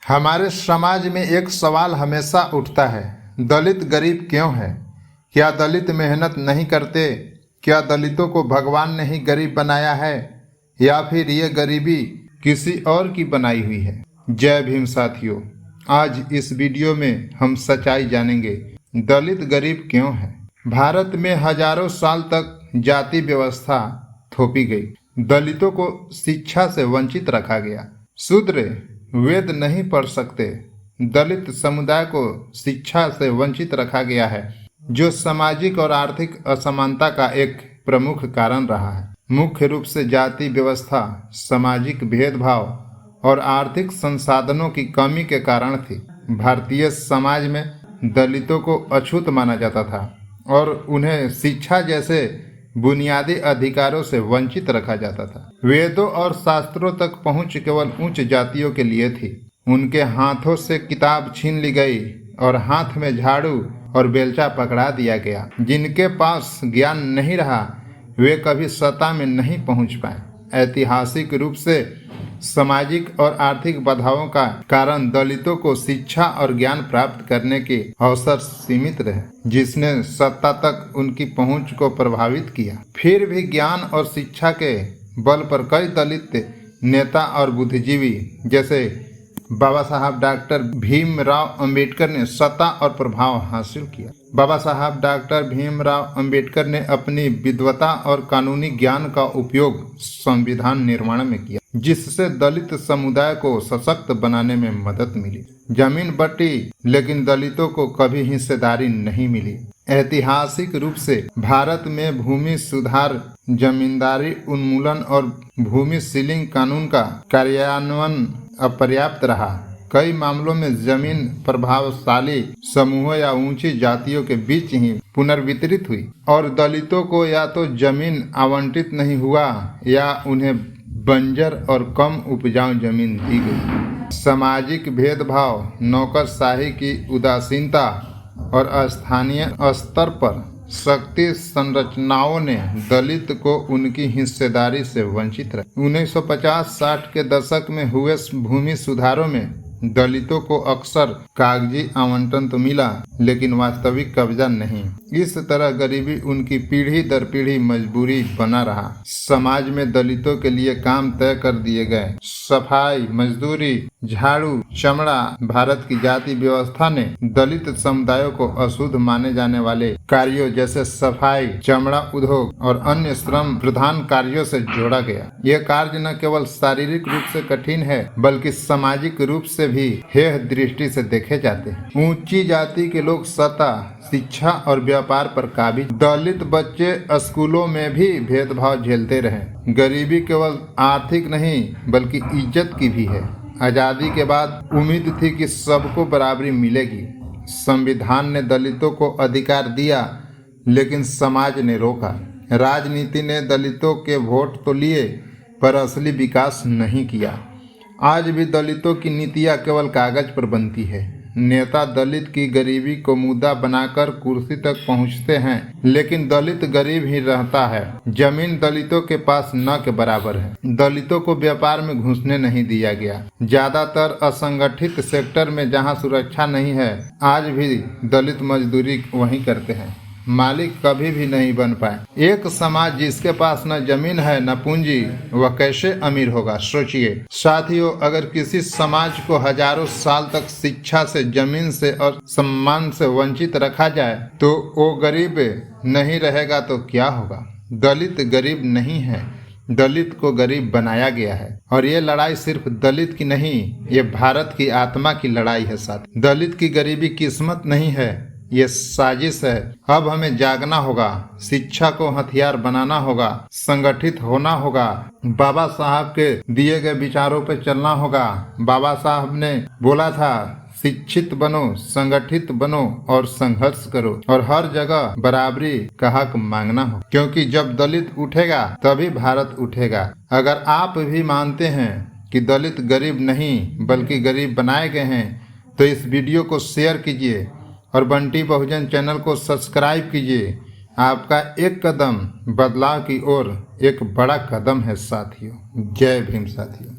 हमारे समाज में एक सवाल हमेशा उठता है, दलित गरीब क्यों है? क्या दलित मेहनत नहीं करते? क्या दलितों को भगवान ने ही गरीब बनाया है या फिर ये गरीबी किसी और की बनाई हुई है? जय भीम साथियों, आज इस वीडियो में हम सच्चाई जानेंगे, दलित गरीब क्यों है। भारत में हजारों साल तक जाति व्यवस्था थोपी गई, दलितों को शिक्षा से वंचित रखा गया। शूद्र वेद नहीं पढ़ सकते, दलित समुदाय को शिक्षा से वंचित रखा गया है, जो सामाजिक और आर्थिक असमानता का एक प्रमुख कारण रहा है। मुख्य रूप से जाति व्यवस्था, सामाजिक भेदभाव और आर्थिक संसाधनों की कमी के कारण थी। भारतीय समाज में दलितों को अछूत माना जाता था और उन्हें शिक्षा जैसे बुनियादी अधिकारों से वंचित रखा जाता था। वेदों और शास्त्रों तक पहुंच केवल उच्च जातियों के लिए थी। उनके हाथों से किताब छीन ली गई और हाथ में झाड़ू और बेलचा पकड़ा दिया गया। जिनके पास ज्ञान नहीं रहा, वे कभी सत्ता में नहीं पहुंच पाए। ऐतिहासिक रूप से सामाजिक और आर्थिक बाधाओं का कारण दलितों को शिक्षा और ज्ञान प्राप्त करने के अवसर सीमित रहे, जिसने सत्ता तक उनकी पहुंच को प्रभावित किया। फिर भी ज्ञान और शिक्षा के बल पर कई दलित नेता और बुद्धिजीवी जैसे बाबा साहब डॉक्टर भीमराव अंबेडकर ने सत्ता और प्रभाव हासिल किया। बाबा साहब डॉक्टर भीमराव अंबेडकर ने अपनी विद्वता और कानूनी ज्ञान का उपयोग संविधान निर्माण में किया, जिससे दलित समुदाय को सशक्त बनाने में मदद मिली। जमीन बंटी, लेकिन दलितों को कभी हिस्सेदारी नहीं मिली। ऐतिहासिक रूप से भारत में भूमि सुधार, जमींदारी उन्मूलन और भूमि सीलिंग कानून का कार्यान्वयन अपर्याप्त रहा। कई मामलों में जमीन प्रभावशाली समूहों या ऊंची जातियों के बीच ही पुनर्वितरित हुई और दलितों को या तो जमीन आवंटित नहीं हुआ या उन्हें बंजर और कम उपजाऊ जमीन दी गई। सामाजिक भेदभाव, नौकरशाही की उदासीनता और स्थानीय स्तर पर शक्ति संरचनाओं ने दलित को उनकी हिस्सेदारी से वंचित रखा। 1950-60 के दशक में हुए भूमि सुधारों में दलितों को अक्सर कागजी आवंटन तो मिला, लेकिन वास्तविक कब्जा नहीं। इस तरह गरीबी उनकी पीढ़ी दर पीढ़ी मजबूरी बना रहा। समाज में दलितों के लिए काम तय कर दिए गए। सफाई, मजदूरी, झाड़ू, चमड़ा। भारत की जाति व्यवस्था ने दलित समुदायों को अशुद्ध माने जाने वाले कार्यों जैसे सफाई, चमड़ा उद्योग और अन्य श्रम प्रधान कार्यों से जोड़ा गया। यह कार्य न केवल शारीरिक रूप से कठिन है, बल्कि सामाजिक रूप से भी हेय दृष्टि से देखे जाते हैं। ऊंची जाति के लोग सत्ता, शिक्षा और व्यापार पर काबिज। दलित बच्चे स्कूलों में भी भेदभाव झेलते रहे। गरीबी केवल आर्थिक नहीं बल्कि इज्जत की भी है। आजादी के बाद उम्मीद थी कि सबको बराबरी मिलेगी। संविधान ने दलितों को अधिकार दिया, लेकिन समाज ने रोका। राजनीति ने दलितों के वोट तो लिए, पर असली विकास नहीं किया। आज भी दलितों की नीतियां केवल कागज पर बनती है। नेता दलित की गरीबी को मुद्दा बनाकर कुर्सी तक पहुंचते हैं, लेकिन दलित गरीब ही रहता है। जमीन दलितों के पास न के बराबर है। दलितों को व्यापार में घुसने नहीं दिया गया। ज्यादातर असंगठित सेक्टर में जहां सुरक्षा नहीं है, आज भी दलित मजदूरी वहीं करते हैं। मालिक कभी भी नहीं बन पाए। एक समाज जिसके पास न जमीन है न पूंजी, वह कैसे अमीर होगा? सोचिए साथियों, अगर किसी समाज को हजारों साल तक शिक्षा से, जमीन से और सम्मान से वंचित रखा जाए तो वो गरीब नहीं रहेगा तो क्या होगा? दलित गरीब नहीं है, दलित को गरीब बनाया गया है। और ये लड़ाई सिर्फ दलित की नहीं, ये भारत की आत्मा की लड़ाई है। साथ दलित की गरीबी किस्मत नहीं है, ये साजिश है। अब हमें जागना होगा, शिक्षा को हथियार बनाना होगा, संगठित होना होगा, बाबा साहब के दिए गए विचारों पर चलना होगा। बाबा साहब ने बोला था, शिक्षित बनो, संगठित बनो और संघर्ष करो, और हर जगह बराबरी का हक मांगना हो, क्योंकि जब दलित उठेगा तभी भारत उठेगा। अगर आप भी मानते हैं कि दलित गरीब नहीं बल्कि गरीब बनाए गए हैं, तो इस वीडियो को शेयर कीजिए और बंटी बहुजन चैनल को सब्सक्राइब कीजिए। आपका एक कदम बदलाव की ओर एक बड़ा कदम है साथियों। जय भीम साथियों।